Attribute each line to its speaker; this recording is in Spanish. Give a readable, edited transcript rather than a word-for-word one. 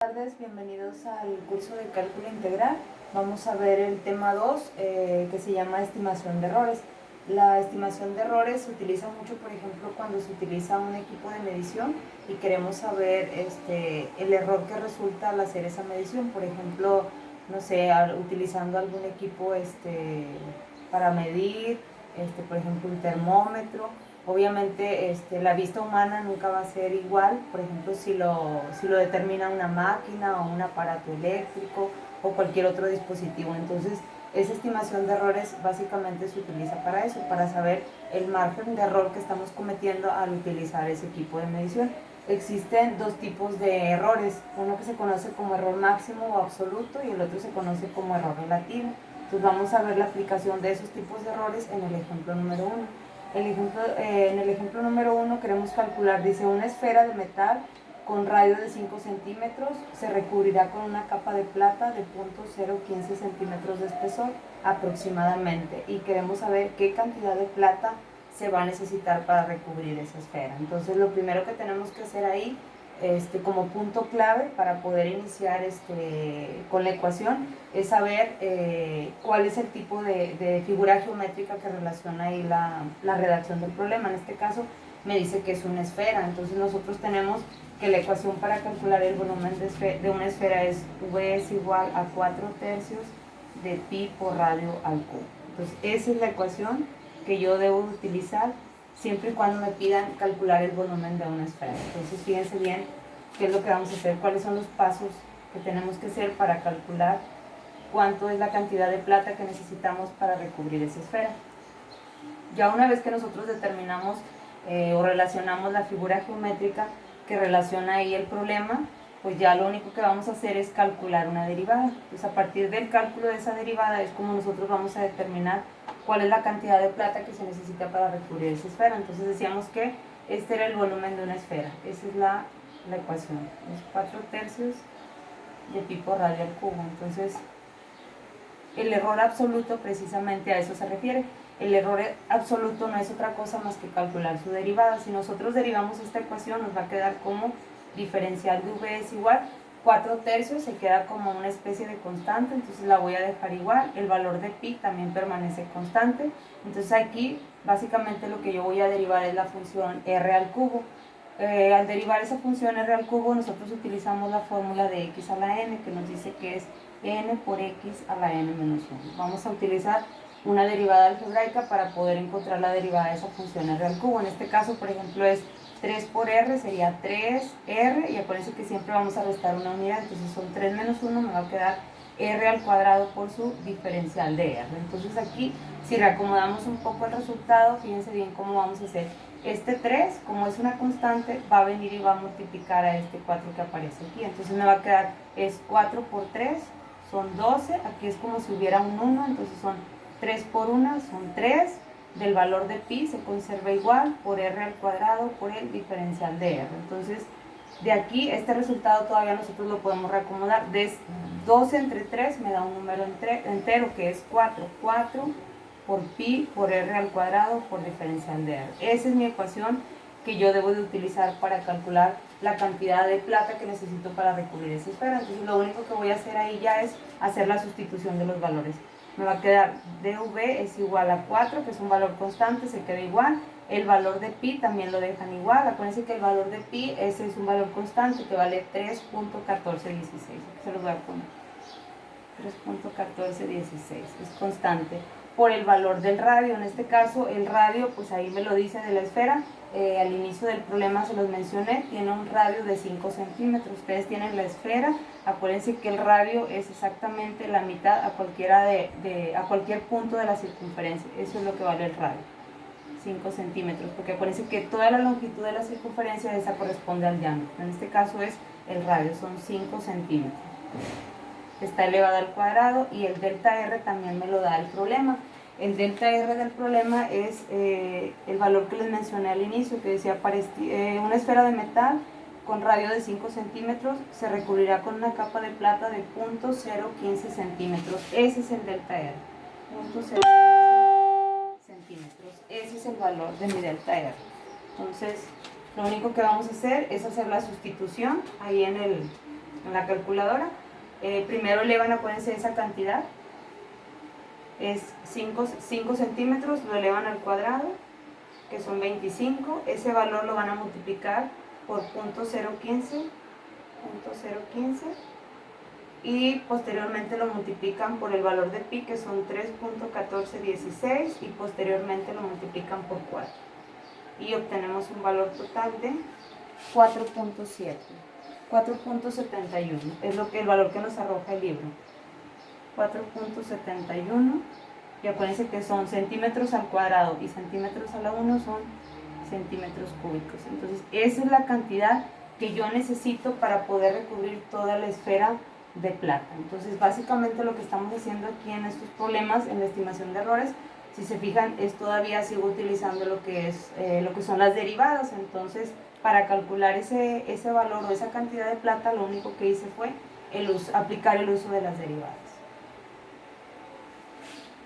Speaker 1: Buenas tardes, bienvenidos al curso de cálculo integral. Vamos a ver el tema 2 que se llama estimación de errores. La estimación de errores se utiliza mucho, por ejemplo, cuando se utiliza un equipo de medición y queremos saber el error que resulta al hacer esa medición. Por ejemplo, no sé, utilizando algún equipo para medir, por ejemplo, un termómetro. Obviamente la vista humana nunca va a ser igual, por ejemplo, si lo determina una máquina o un aparato eléctrico o cualquier otro dispositivo. Entonces, esa estimación de errores básicamente se utiliza para eso, para saber el margen de error que estamos cometiendo al utilizar ese equipo de medición. Existen dos tipos de errores, uno que se conoce como error máximo o absoluto y el otro se conoce como error relativo. Entonces vamos a ver la aplicación de esos tipos de errores en el ejemplo número 1. En el ejemplo número 1 queremos calcular, dice, una esfera de metal con radio de 5 centímetros se recubrirá con una capa de plata de 0.015 centímetros de espesor aproximadamente, y queremos saber qué cantidad de plata se va a necesitar para recubrir esa esfera. Entonces lo primero que tenemos que hacer ahí como punto clave para poder iniciar con la ecuación es saber cuál es el tipo de figura geométrica que relaciona ahí la redacción del problema. En este caso me dice que es una esfera, entonces nosotros tenemos que la ecuación para calcular el volumen de una esfera es V es igual a 4/3 de pi por radio al cubo. Entonces esa es la ecuación que yo debo utilizar siempre y cuando me pidan calcular el volumen de una esfera. Entonces fíjense bien qué es lo que vamos a hacer, cuáles son los pasos que tenemos que hacer para calcular cuánto es la cantidad de plata que necesitamos para recubrir esa esfera. Ya una vez que nosotros determinamos o relacionamos la figura geométrica que relaciona ahí el problema, pues ya lo único que vamos a hacer es calcular una derivada. Pues a partir del cálculo de esa derivada es como nosotros vamos a determinar cuál es la cantidad de plata que se necesita para recubrir esa esfera. Entonces decíamos que este era el volumen de una esfera. Esa es la ecuación. Es 4/3 de pi por radio al cubo. Entonces, el error absoluto precisamente a eso se refiere. El error absoluto no es otra cosa más que calcular su derivada. Si nosotros derivamos esta ecuación, nos va a quedar como diferencial de v es igual 4/3, se queda como una especie de constante, entonces la voy a dejar igual. El valor de pi también permanece constante. Entonces aquí básicamente lo que yo voy a derivar es la función r al cubo. Al derivar esa función r al cubo, nosotros utilizamos la fórmula de x a la n, que nos dice que es n por x a la n menos 1. Vamos a utilizar una derivada algebraica para poder encontrar la derivada de esa función r al cubo. En este caso, por ejemplo, es 3 por r, sería 3r, y acuérdense que siempre vamos a restar una unidad, entonces son 3 menos 1, me va a quedar r al cuadrado por su diferencial de r. Entonces aquí, si reacomodamos un poco el resultado, fíjense bien cómo vamos a hacer. Este 3, como es una constante, va a venir y va a multiplicar a este 4 que aparece aquí. Entonces me va a quedar, es 4 por 3, son 12. Aquí es como si hubiera un 1, entonces son 3 por 1, son 3. Del valor de pi se conserva igual por r al cuadrado por el diferencial de r. Entonces, de aquí, este resultado todavía nosotros lo podemos reacomodar. De 12 entre 3 me da un número entero que es 4. 4 por pi por r al cuadrado por diferencial de r. Esa es mi ecuación que yo debo de utilizar para calcular la cantidad de plata que necesito para recubrir esa esfera. Entonces lo único que voy a hacer ahí ya es hacer la sustitución de los valores. Me va a quedar dv es igual a 4, que es un valor constante, se queda igual. El valor de pi también lo dejan igual. Acuérdense que el valor de pi ese es un valor constante que vale 3.1416. Aquí se los voy a poner. 3.1416 es constante por el valor del radio. En este caso el radio, pues ahí me lo dice de la esfera. Al inicio del problema se los mencioné, tiene un radio de 5 centímetros. Ustedes tienen la esfera, acuérdense que el radio es exactamente la mitad a cualquier punto de la circunferencia. Eso es lo que vale el radio, 5 centímetros, porque acuérdense que toda la longitud de la circunferencia esa corresponde al diámetro. En este caso es el radio, son 5 centímetros. Está elevado al cuadrado, y el delta R también me lo da el problema. El delta R del problema es el valor que les mencioné al inicio, que decía una esfera de metal con radio de 5 centímetros se recubrirá con una capa de plata de 0.015 centímetros. Ese es el delta R, 0.015 centímetros. Ese es el valor de mi delta R. Entonces, lo único que vamos a hacer es hacer la sustitución ahí en el en la calculadora. Primero elevan, acuérdense, esa cantidad, es 5 centímetros, lo elevan al cuadrado, que son 25, ese valor lo van a multiplicar por .015, y posteriormente lo multiplican por el valor de pi, que son 3.1416, y posteriormente lo multiplican por 4 y obtenemos un valor total de 4.7, 4.71, es el valor que nos arroja el libro, 4.71. Y acuérdense que son centímetros al cuadrado y centímetros a la 1 son centímetros cúbicos. Entonces esa es la cantidad que yo necesito para poder recubrir toda la esfera de plata. Entonces básicamente lo que estamos haciendo aquí en estos problemas, en la estimación de errores, si se fijan, es todavía sigo utilizando lo que son las derivadas. Entonces para calcular ese valor o esa cantidad de plata, lo único que hice fue aplicar el uso de las derivadas.